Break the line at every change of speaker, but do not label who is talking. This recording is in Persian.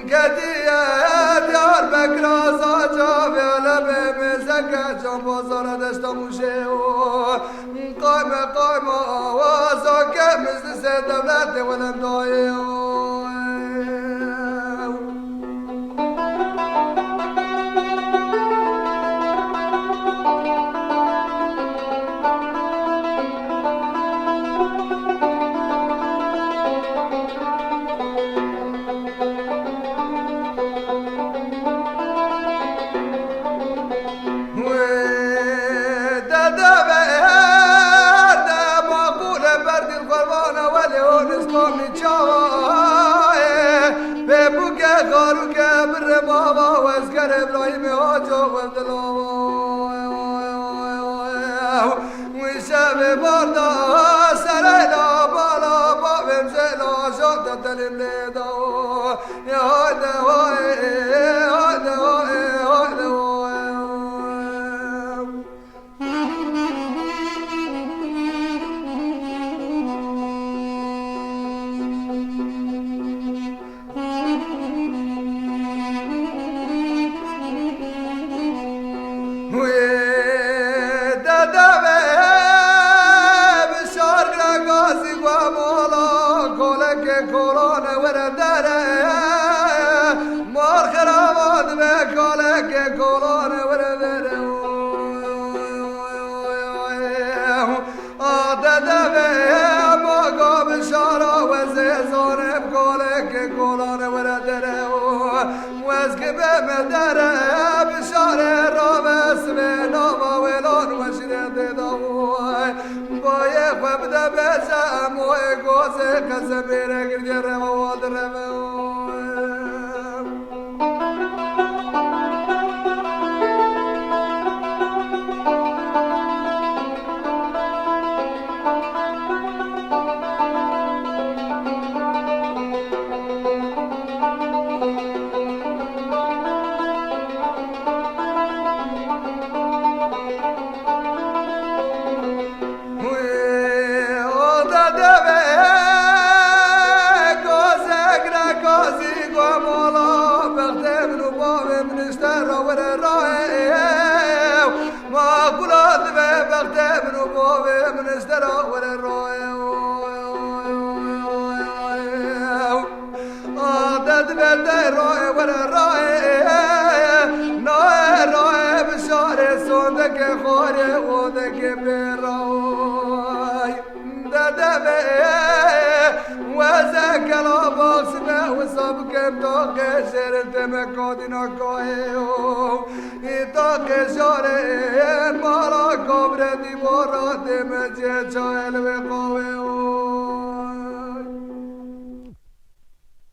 کدیه دیار بکرازا جاوه لبه مزکه جان بازار دشتا موشه قایم آوازا که مثل سه دولت ولم دایه غارو كبر بابا واسكر ابراهيم هاجو والدلو وشاب بردا سريلا بالا بابم زلا شوط تلم ليدو يا هذا مدره بشاره را بسم نام ولان وشرت داوی باید خبده بزم و گوزه قسم بیره گردی رواد رواد خوري ودك براي ددبه وزك لاباس به وسب كم تو كسرت مكودنا كايو ايتا كشاره مالا كبر دي برات مجه چايل بقاوه